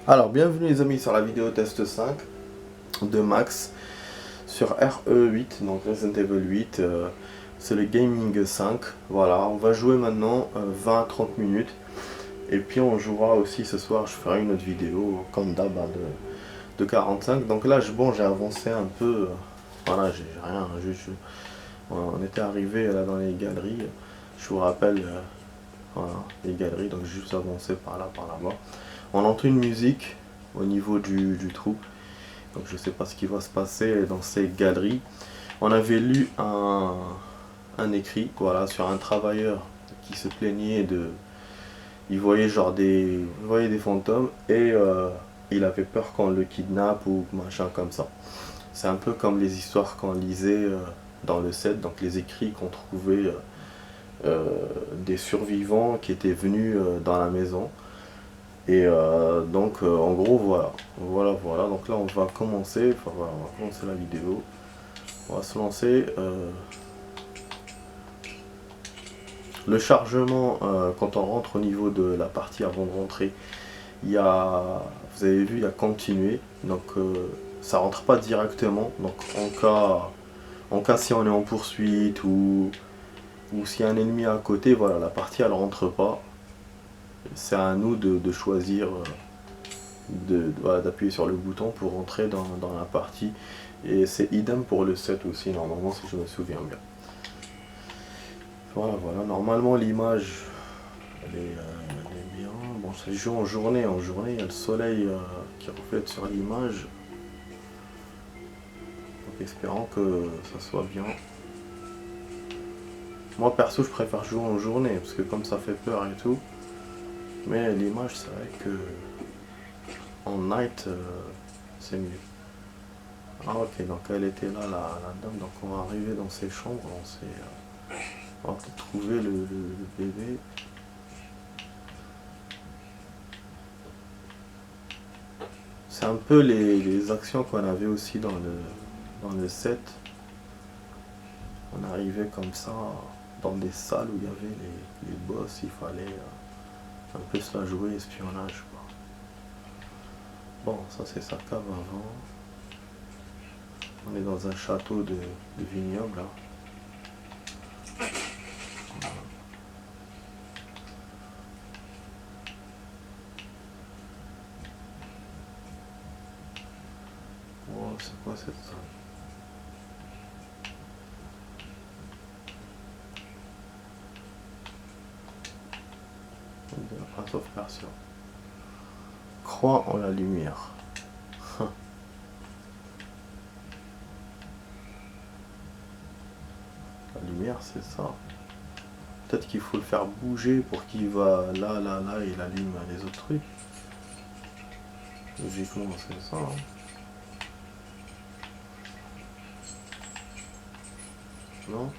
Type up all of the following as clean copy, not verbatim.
Alors, bienvenue les amis sur la vidéo test 5 de Max sur RE8, donc Resident Evil 8, c'est le Gaming 5. Voilà, on va jouer maintenant 20 à 30 minutes et puis on jouera aussi ce soir, je ferai une autre vidéo comme d'hab de 45. Donc là, bon, j'ai avancé un peu, voilà, j'ai rien, on était arrivé là dans les galeries, je vous rappelle, voilà, les galeries, donc j'ai juste avancé par là, par là-bas. On entend une musique au niveau du trou. Donc je sais pas ce qui va se passer dans ces galeries. On avait lu un écrit, voilà, sur un travailleur qui se plaignait de... Il voyait genre il voyait des fantômes et il avait peur qu'on le kidnappe ou machin comme ça. C'est un peu comme les histoires qu'on lisait dans le set, donc les écrits qu'on trouvait des survivants qui étaient venus dans la maison. Et donc en gros voilà, donc là on va commencer, on va commencer la vidéo, on va se lancer. Le chargement, quand on rentre au niveau de la partie avant de rentrer, il y a, vous avez vu, il y a continuer, donc ça rentre pas directement, donc en cas si on est en poursuite ou s'il y a un ennemi à côté, voilà, la partie elle rentre pas, c'est à nous de choisir voilà, d'appuyer sur le bouton pour rentrer dans la partie. Et c'est idem pour le 7 aussi, normalement, si je me souviens bien. Voilà, normalement l'image, elle est bien. Bon, ça joue en journée, il y a le soleil qui reflète sur l'image. Donc espérons que ça soit bien. Moi perso, je préfère jouer en journée, parce que comme ça fait peur et tout. Mais l'image, c'est vrai que en night, c'est mieux. Ah ok, donc elle était là, la dame, donc on va arriver dans ses chambres, on va peut-être trouver le bébé. C'est un peu les actions qu'on avait aussi dans le set. On arrivait comme ça dans des salles où il y avait les boss, il fallait un peu se la jouer espionnage quoi. Bon, ça c'est sa cave avant. On est dans un château de vignoble là. Oh, c'est quoi cette salle? Un sauvegarde. Crois en la lumière. La lumière, c'est ça. Peut-être qu'il faut le faire bouger pour qu'il va là, et il allume les autres trucs. Logiquement, c'est ça. Hein. Non? En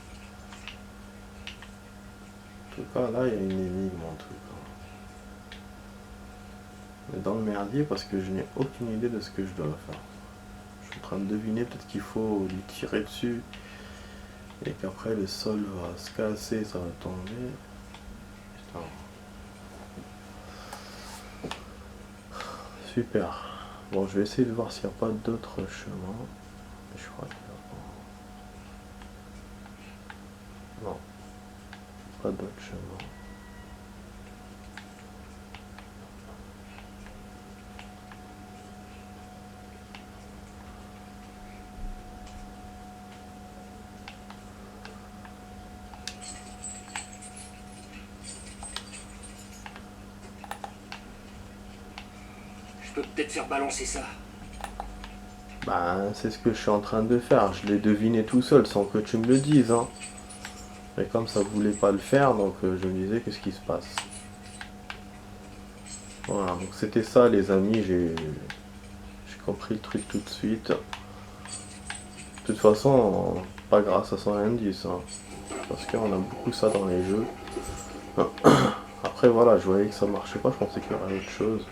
tout cas, là, il y a une énigme en tout cas. On est dans le merdier parce que je n'ai aucune idée de ce que je dois faire. Je suis en train de deviner, peut-être qu'il faut lui tirer dessus et qu'après le sol va se casser, ça va tomber. Putain. Super. Bon, je vais essayer de voir s'il n'y a pas d'autres chemins. Je crois qu'il n'y a pas. Non. Pas d'autres chemins. Je peux peut-être faire balancer ça. Bah, c'est ce que je suis en train de faire. Je l'ai deviné tout seul sans que tu me le dises. Hein. Et comme ça voulait pas le faire, donc je me disais qu'est-ce qui se passe. Voilà, donc c'était ça les amis, j'ai compris le truc tout de suite. De toute façon, pas grâce à son indice. Hein, parce qu'on a beaucoup ça dans les jeux. Après voilà, je voyais que ça marchait pas, je pensais qu'il y aurait autre chose.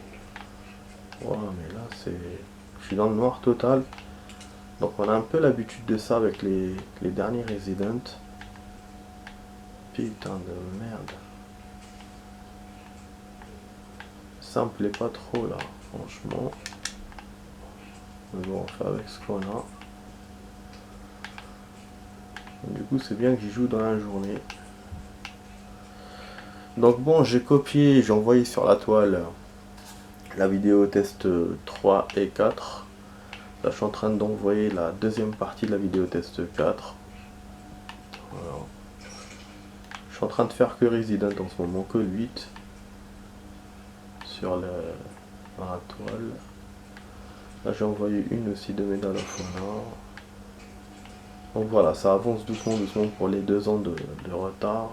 Voilà, mais là c'est... Je suis dans le noir total. Donc on a un peu l'habitude de ça avec les derniers Resident. Putain de merde. Ça me plaît pas trop là. franchement. Mais bon, on fait avec ce qu'on a. Du coup, c'est bien que j'y joue dans la journée. Donc bon, j'ai copié, j'ai envoyé sur la toile la vidéo test 3 et 4. Là, je suis en train d'envoyer la deuxième partie de la vidéo test 4. Voilà. Je suis en train de faire que Resident en ce moment, que le 8 sur dans la toile. Là, j'ai envoyé une aussi de Medal of Honor. Donc voilà, ça avance doucement pour les 2 ans de retard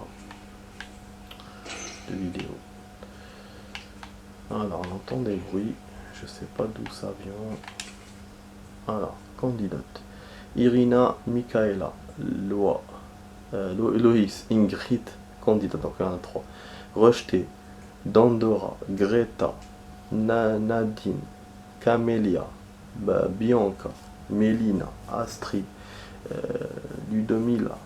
de vidéo. Alors, on entend des bruits, je sais pas d'où ça vient. Alors, candidate. Irina, Michaela, Loïs, Ingrid, candidate, donc il y en a 3. Rejeté, Dandora, Greta, Nadine, Camélia, Bianca, Mélina, Astrid, Ludomila,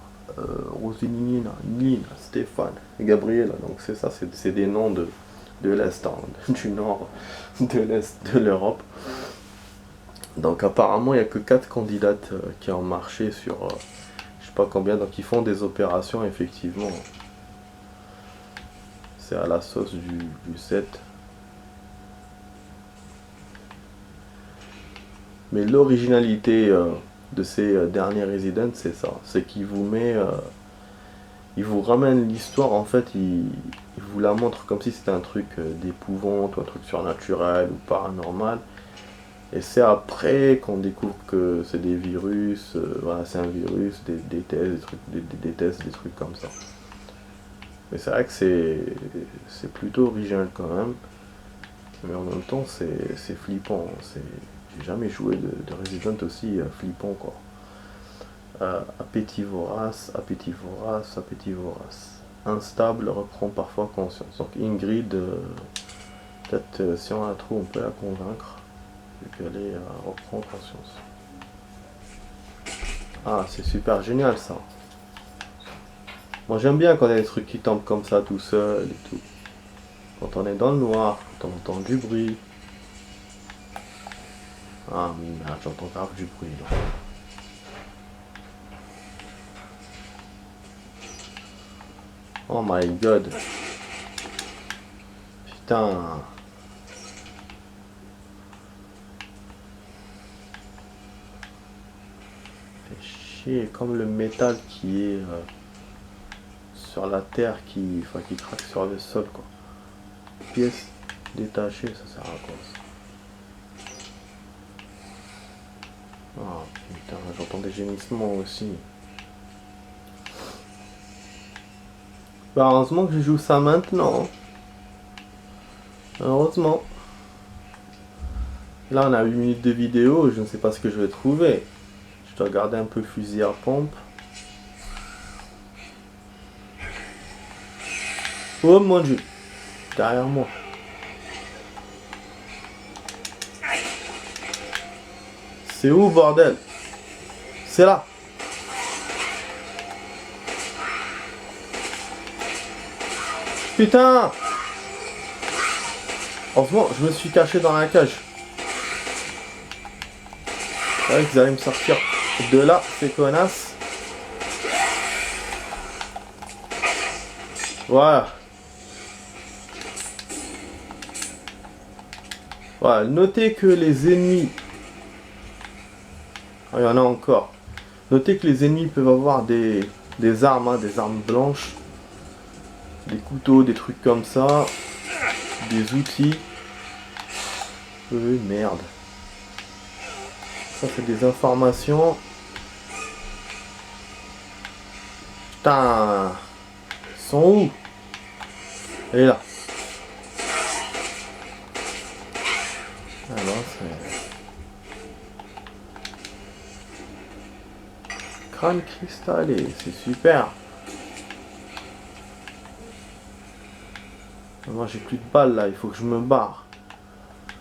Roselinina, Nina, Stéphane, Gabriela. Donc c'est ça, c'est des noms de l'Est, hein, du nord, de l'Est de l'Europe. Donc apparemment il n'y a que 4 candidates qui ont marché sur je sais pas combien, donc ils font des opérations effectivement. C'est à la sauce du 7. Mais l'originalité de ces derniers Resident, c'est ça, c'est qu'il vous met, il vous ramène l'histoire, en fait, il vous la montre comme si c'était un truc d'épouvante, ou un truc surnaturel, ou paranormal, et c'est après qu'on découvre que c'est des virus, voilà, c'est un virus, des tests, des trucs comme ça. Mais c'est vrai que c'est plutôt original quand même, mais en même temps c'est flippant, j'ai jamais joué de Resident aussi flippant quoi. Appétit vorace. Instable, reprend parfois conscience. Donc Ingrid, peut-être si on la trouve, on peut la convaincre, vu qu'elle reprend conscience. Ah, c'est super génial ça. Moi j'aime bien quand il y a des trucs qui tombent comme ça tout seul et tout. Quand on est dans le noir, quand on entend du bruit. Ah merde, j'entends grave du bruit là. Oh my god. Putain. Fait chier, comme le métal qui est sur la terre qui craque sur le sol quoi. Pièces détachées, ça sert à quoi ça? Ah putain, j'entends des gémissements aussi. Bah heureusement que je joue ça maintenant. Heureusement. Là on a 8 minutes de vidéo, je ne sais pas ce que je vais trouver. Je dois garder un peu fusil à pompe. Oh mon dieu. Derrière moi. C'est où bordel? C'est là. Putain! Heureusement, je me suis caché dans la cage. C'est vrai qu'ils allaient me sortir de là, ces connasses. Voilà. Voilà, notez que les ennemis... Oh, il y en a encore. Notez que les ennemis peuvent avoir des armes, hein, des armes blanches. Des couteaux, des trucs comme ça. Des outils. Merde. Ça c'est des informations. Putain. Ils sont où? Elle est là. Alors c'est... Crâne cristallé, c'est super. Moi j'ai plus de balles là, il faut que je me barre.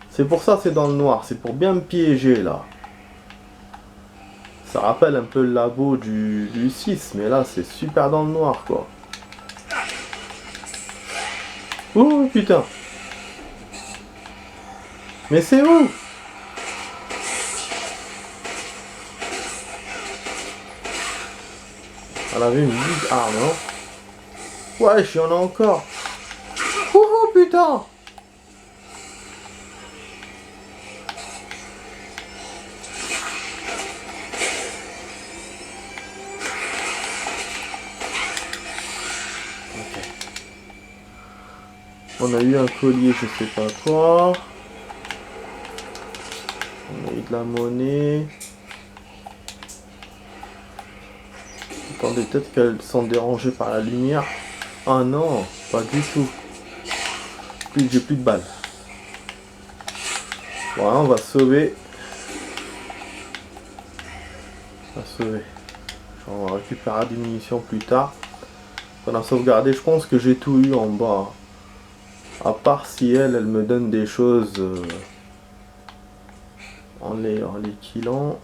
C'est pour ça c'est dans le noir, c'est pour bien me piéger là. Ça rappelle un peu le labo du 6, mais là c'est super dans le noir quoi. Oh putain. Mais c'est où? Elle avait une big arme, non? Ouais, il y en a encore. Oh putain! On a eu un collier, je sais pas quoi. On a eu de la monnaie. Attendez, peut-être qu'elles sont dérangées par la lumière. Ah non, pas du tout. J'ai plus de balles. Voilà, on va sauver. On va sauver. On récupérera des munitions plus tard. On a sauvegardé, je pense que j'ai tout eu en bas. À part si elle me donne des choses en les killant.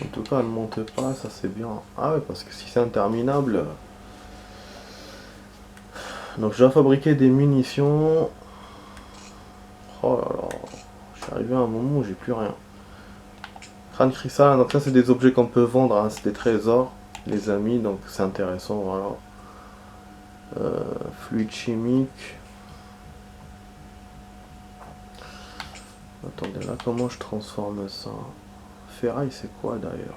En tout cas, elle monte pas, ça c'est bien. Ah ouais, parce que si c'est interminable. Donc, j'ai fabriqué des munitions. Oh là là. Je suis arrivé à un moment où j'ai plus rien. Crâne cristal, donc ça c'est des objets qu'on peut vendre, hein. C'est des trésors, les amis, donc c'est intéressant, voilà. Fluide chimique. Attendez, là, comment je transforme ça? Ferraille, c'est quoi d'ailleurs?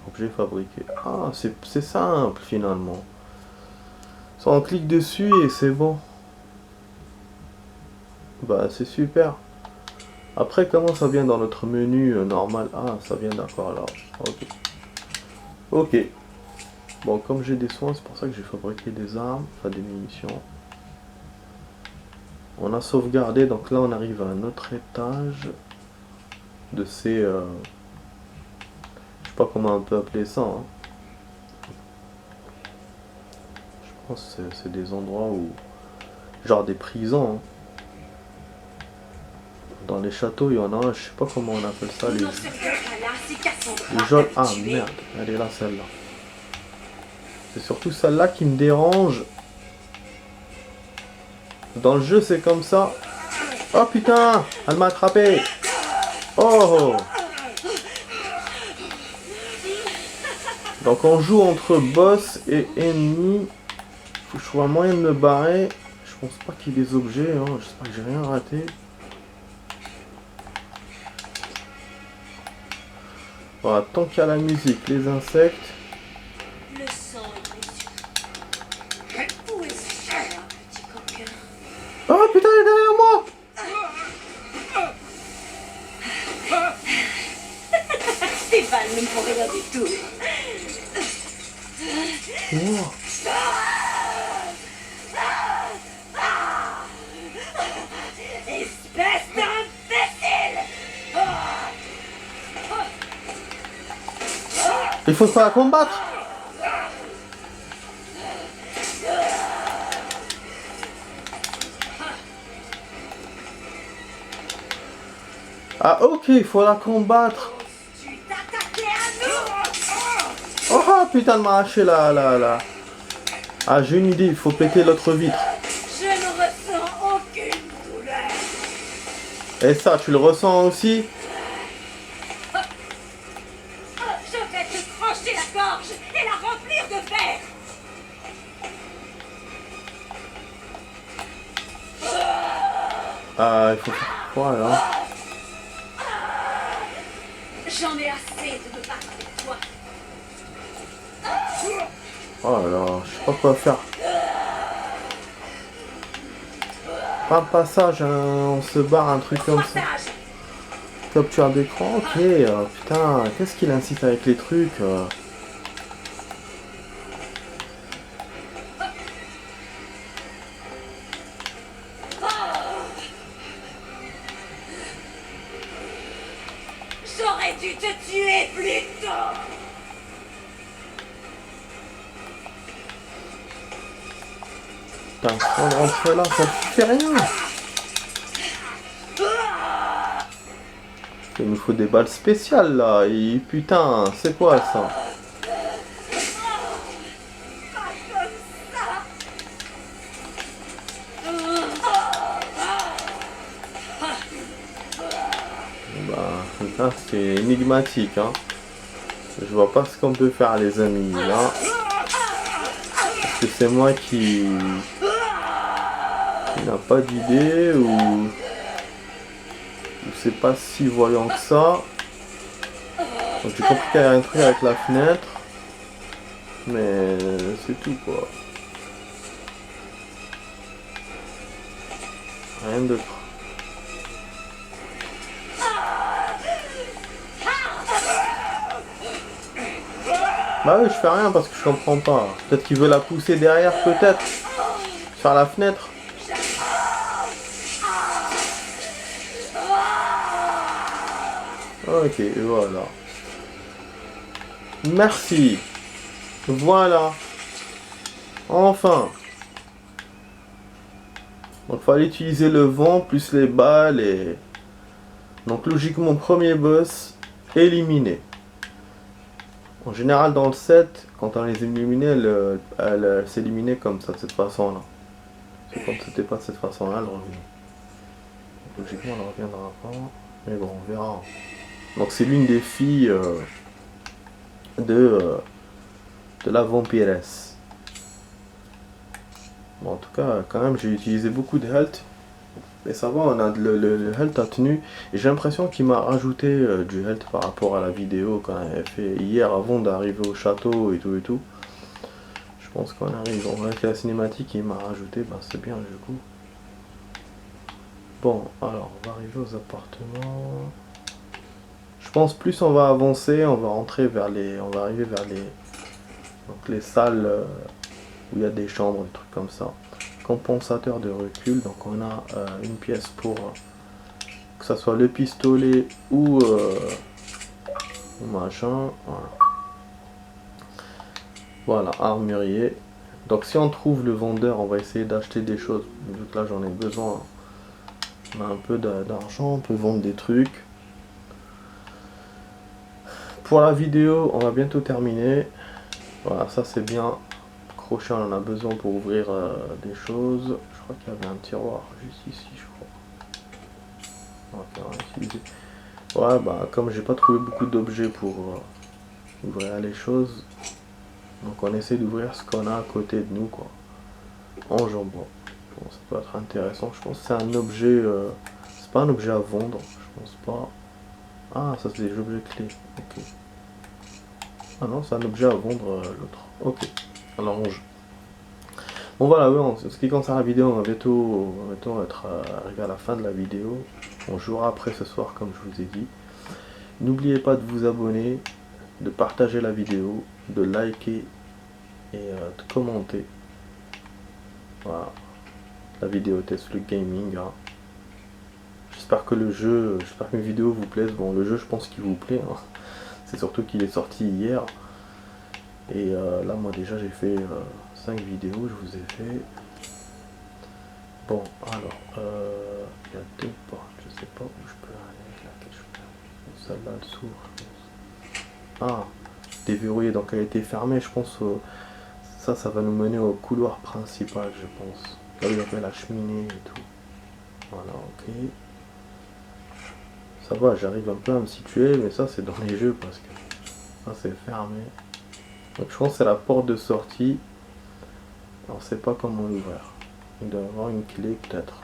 Objet fabriqué. Ah, c'est simple finalement. Ça, on clique dessus et c'est bon. Bah, c'est super. Après, comment ça vient dans notre menu normal? Ah, ça vient d'accord là. Ok. Ok. Bon, comme j'ai des soins, c'est pour ça que j'ai fabriqué des armes, enfin des munitions. On a sauvegardé, donc là on arrive à un autre étage de ces... je sais pas comment on peut appeler ça. Hein. Je pense que c'est des endroits où... Genre des prisons. Hein. Dans les châteaux, il y en a un, je sais pas comment on appelle ça. Les geôles... Ah merde, elle est là celle-là. C'est surtout celle-là qui me dérange. Dans le jeu, c'est comme ça. Oh putain, elle m'a attrapé. Oh. Donc on joue entre boss et ennemi. Faut que je trouve un moyen de me barrer. Je pense pas qu'il y ait des objets. Hein. J'espère que j'ai rien raté. Voilà, tant qu'il y a la musique, les insectes. Le sang est précieux. Où est ce cher, petit coquin? Oh putain, il est derrière moi. Tes balles ne me font rien du tout. Oh. Espèce d'imbécile! Il faut pas la combattre. Ah ok, il faut la combattre. Tu t'attaquais à nous! Oh putain de m'arracher là. Ah j'ai une idée, il faut péter l'autre vitre. Je ne ressens aucune douleur. Et ça, tu le ressens aussi? Je vais te trancher la gorge et la remplir de fer. Ah, il faut faire quoi là? J'en ai assez de me battre avec toi. Oh là là, je sais pas quoi faire. Pas un passage, hein, on se barre, un truc comme ça. Partage. Capture d'écran, ok. Putain, qu'est-ce qu'il incite avec les trucs J'aurais dû te tuer plus tôt. Putain, on rentre là, ça fait rien. Il nous faut des balles spéciales là. Et putain, c'est quoi ça? Ah, c'est énigmatique, hein. Je vois pas ce qu'on peut faire, les amis, là. Est-ce que c'est moi qui n'a pas d'idée ou c'est pas si voyant que ça. Donc j'ai compris qu'il y a un truc avec la fenêtre. Mais c'est tout quoi. Rien d'autre. Bah oui, je fais rien parce que je comprends pas. Peut-être qu'il veut la pousser derrière, peut-être. Faire la fenêtre. Ok, voilà. Merci. Voilà. Enfin. Donc fallait utiliser le vent plus les balles et... Donc logiquement premier boss éliminé. En général dans le set, quand on les éliminait, elle s'éliminait comme ça, de cette façon-là. Parce que comme c'était pas de cette façon-là, elle revenait. Donc, logiquement elle reviendra pas. Mais bon, on verra. Donc c'est l'une des filles de la vampiresse. Bon, en tout cas, quand même, j'ai utilisé beaucoup de health. Et ça va, on a le health a tenu. Et j'ai l'impression qu'il m'a rajouté du health par rapport à la vidéo qu'on avait fait hier avant d'arriver au château et tout et tout. Je pense qu'on arrive, on a fait la cinématique et il m'a rajouté, ben c'est bien du coup. Bon, alors on va arriver aux appartements. Je pense plus on va avancer, on va rentrer vers les. On va arriver vers les. Donc les salles où il y a des chambres, des trucs comme ça. Compensateur de recul, donc on a une pièce pour que ça soit le pistolet ou machin. Voilà. Voilà, armurier. Donc si on trouve le vendeur, on va essayer d'acheter des choses. Vu que là j'en ai besoin. On a un peu d'argent, on peut vendre des trucs. Pour la vidéo, on va bientôt terminer. Voilà, ça c'est bien. Crochet, on en a besoin pour ouvrir des choses. Je crois qu'il y avait un tiroir juste ici, je crois. Ok, on va utiliser. Ouais, bah comme j'ai pas trouvé beaucoup d'objets pour ouvrir les choses, donc on essaie d'ouvrir ce qu'on a à côté de nous, quoi. En jambon. Bon, ça peut être intéressant. Je pense que c'est un objet. C'est pas un objet à vendre, je pense pas. Ah, ça c'est des objets clés. Ok. Ah non, c'est un objet à vendre l'autre. Ok. Alors on joue. Bon voilà, ouais, en ce qui concerne la vidéo, on va bientôt être arrivé à la fin de la vidéo. On jouera après ce soir comme je vous ai dit. N'oubliez pas de vous abonner, de partager la vidéo, de liker et de commenter. Voilà. La vidéo test le gaming. Hein. J'espère que le jeu, j'espère que mes vidéos vous plaisent. Bon, le jeu, je pense qu'il vous plaît. Hein. C'est surtout qu'il est sorti hier. Et là, moi déjà, j'ai fait 5 vidéos, je vous ai fait. Bon, alors, il y a 2 portes. Je sais pas où je peux aller. Laquelle je peux aller. Celle-là, elle s'ouvre. Ah, déverrouillée, donc elle a été fermée, je pense. Ça va nous mener au couloir principal, je pense. Là où il y avait la cheminée et tout. Voilà, ok. Ça va, j'arrive un peu à me situer, mais ça c'est dans les jeux parce que ça c'est fermé. Donc je pense que c'est la porte de sortie. Alors, on sait pas comment l'ouvrir. Il doit y avoir une clé peut-être.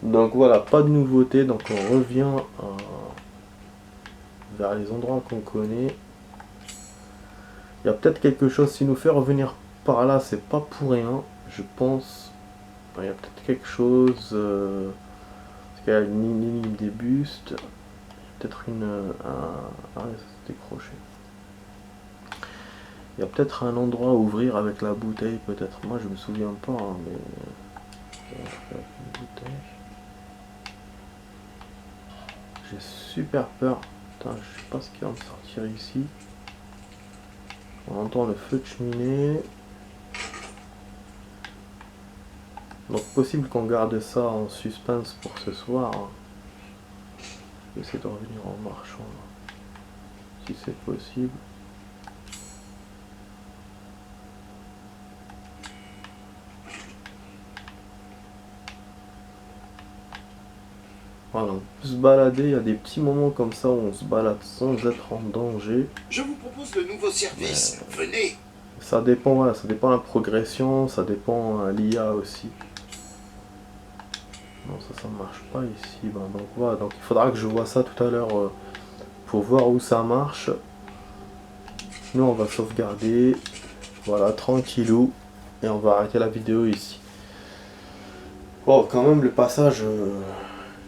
Donc voilà, pas de nouveauté. Donc on revient vers les endroits qu'on connaît. Il y a peut-être quelque chose, si nous fait revenir par là, c'est pas pour rien, je pense. Il y a peut-être quelque chose. Parce qu'il y a une ligne des bustes. Peut-être ah, c'est décroché. Il y a peut-être un endroit à ouvrir avec la bouteille, peut-être. Moi, je me souviens pas, hein, mais. Une bouteille. J'ai super peur. Putain, je sais pas ce qui va me sortir ici. On entend le feu de cheminée. Donc possible qu'on garde ça en suspense pour ce soir. Hein. Je vais essayer de revenir en marchant. Là. Si c'est possible. Voilà, on peut se balader, il y a des petits moments comme ça où on se balade sans être en danger. Je vous propose le nouveau service. Venez. Ça dépend, voilà, ça dépend de la progression, ça dépend de l'IA aussi. Non, ça marche pas ici. Ben, donc voilà, donc il faudra que je vois ça tout à l'heure pour voir où ça marche. Nous, on va sauvegarder. Voilà, tranquillou. Et on va arrêter la vidéo ici. Bon, quand même, le passage,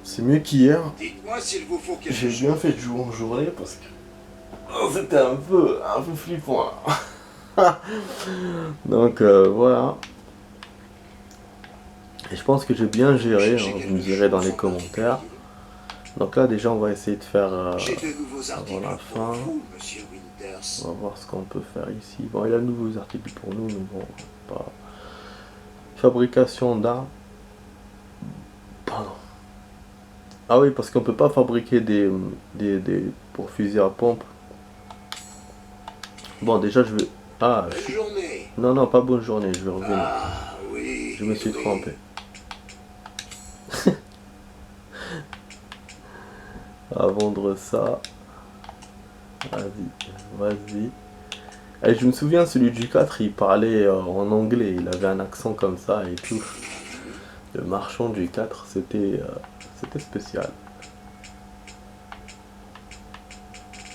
c'est mieux qu'hier. Dites-moi s'il vous faut quelque J'ai chose. bien fait de jouer en journée parce que c'était un peu flippant là. Donc voilà. Et je pense que j'ai bien géré, hein, vous me direz dans les commentaires. Donc là déjà on va essayer de faire J'ai de nouveaux avant articles la pour fin. vous, monsieur Winters. On va voir ce qu'on peut faire ici. Bon, il y a de nouveaux articles pour nous, mais bon, pas. Fabrication d'armes. Pardon. Ah oui, parce qu'on peut pas fabriquer des pour fusil à pompe. Bon, déjà je vais. Ah, Bonne journée. non, non, pas bonne journée, je vais revenir. Ah oui. Je me suis oui. trompé. À vendre ça. Vas-y. Et je me souviens, celui du 4, il parlait en anglais, il avait un accent comme ça et tout. Le marchand du 4, c'était spécial.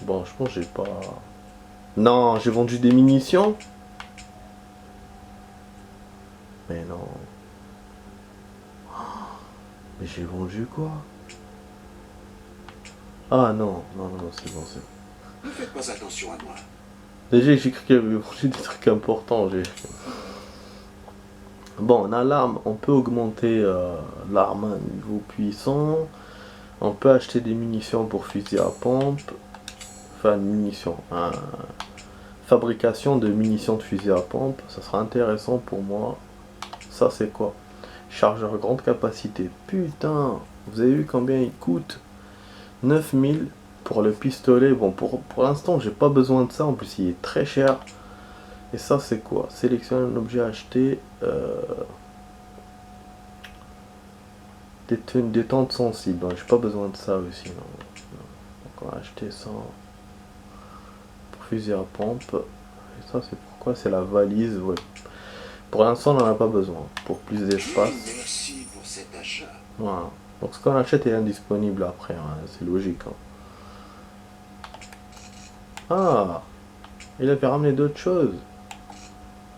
Bon, je pense que j'ai pas... Non, j'ai vendu des munitions. Mais non. Mais j'ai vendu quoi? Ah non, non, non, c'est bon, c'est bon. Ne faites pas attention à moi. Déjà, j'ai cru qu'il y avait vendu des trucs importants. Bon, on a l'arme, on peut augmenter l'arme à un niveau puissant. On peut acheter des munitions pour fusil à pompe. Enfin, munitions. Fabrication de munitions de fusil à pompe. Ça sera intéressant pour moi. Ça, c'est quoi? Chargeur grande capacité. Putain, vous avez vu combien il coûte? 9000 pour le pistolet. Bon, pour l'instant, j'ai pas besoin de ça. En plus, il est très cher. Et ça, c'est quoi? Sélectionner un objet acheté. Des tentes sensibles. J'ai pas besoin de ça aussi. Non. Donc, on va acheter ça pour fusil à pompe. Et ça, c'est pourquoi? C'est la valise. Ouais. Pour l'instant, on n'en a pas besoin. Pour plus d'espace. Merci pour cet achat. Voilà. Donc, ce qu'on achète est indisponible après. Hein. C'est logique. Hein. Ah! Il avait ramené d'autres choses.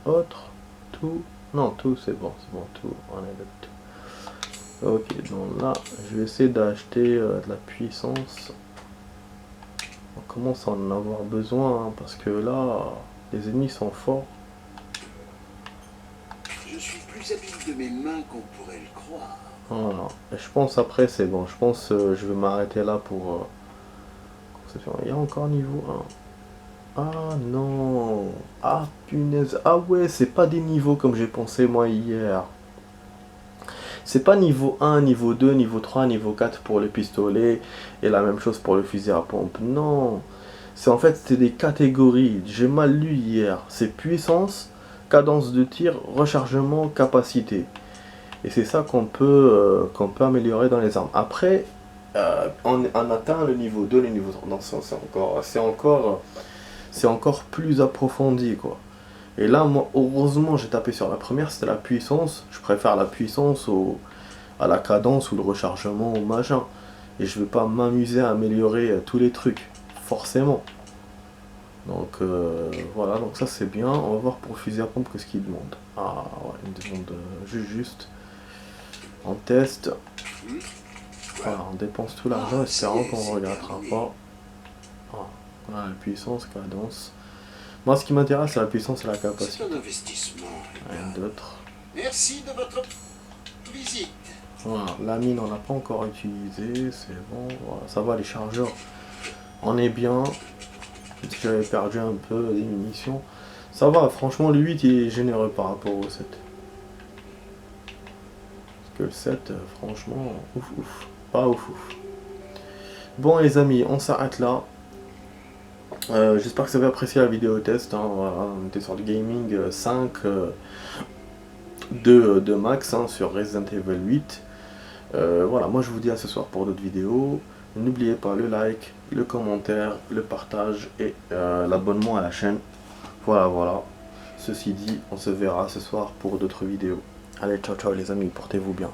Autre, tout. Non, tout, c'est bon, tout. On est de tout. Ok, donc là, je vais essayer d'acheter de la puissance. On commence à en avoir besoin, hein, parce que là, les ennemis sont forts. Je suis plus habile de mes mains qu'on pourrait le croire. Voilà. Et je pense après, c'est bon. Je pense je vais m'arrêter là pour... Il y a encore niveau 1. Ah non. Ah punaise. Ah ouais, c'est pas des niveaux comme j'ai pensé moi hier. C'est pas niveau 1, niveau 2, niveau 3, niveau 4 pour le pistolet et la même chose pour le fusil à pompe. Non. C'est en fait c'était des catégories. J'ai mal lu hier. C'est puissance, cadence de tir, rechargement, capacité. Et c'est ça qu'on peut améliorer dans les armes. Après, on atteint le niveau 2, le niveau 3. Non, c'est encore plus approfondi quoi. Et là, moi, heureusement, j'ai tapé sur la première, c'était la puissance. Je préfère la puissance à la cadence ou le rechargement au machin. Et je vais pas m'amuser à améliorer tous les trucs, forcément. Donc voilà, donc ça c'est bien. On va voir pour le fusil à pompe que ce qu'il demande. Ah ouais, il me demande juste. On teste. Voilà, on dépense tout l'argent, espérant qu'on ne regrettera pas. Voilà, la puissance, cadence. Moi, ce qui m'intéresse, c'est la puissance et la capacité. C'est un investissement. Rien d'autre. Merci de votre visite. Voilà, la mine, on l'a pas encore utilisée, c'est bon. Voilà, ça va, les chargeurs, on est bien. J'avais perdu un peu des munitions. Ça va, franchement, le 8 il est généreux par rapport au 7. Parce que le 7, franchement, ouf. Pas ouf. Bon, les amis, on s'arrête là. J'espère que vous avez apprécié la vidéo test. Hein, voilà, on était sur le gaming 5 de Max hein, sur Resident Evil 8. Voilà, moi je vous dis à ce soir pour d'autres vidéos. N'oubliez pas le like, le commentaire, le partage et l'abonnement à la chaîne. Voilà. Ceci dit, on se verra ce soir pour d'autres vidéos. Allez, ciao ciao les amis, portez-vous bien.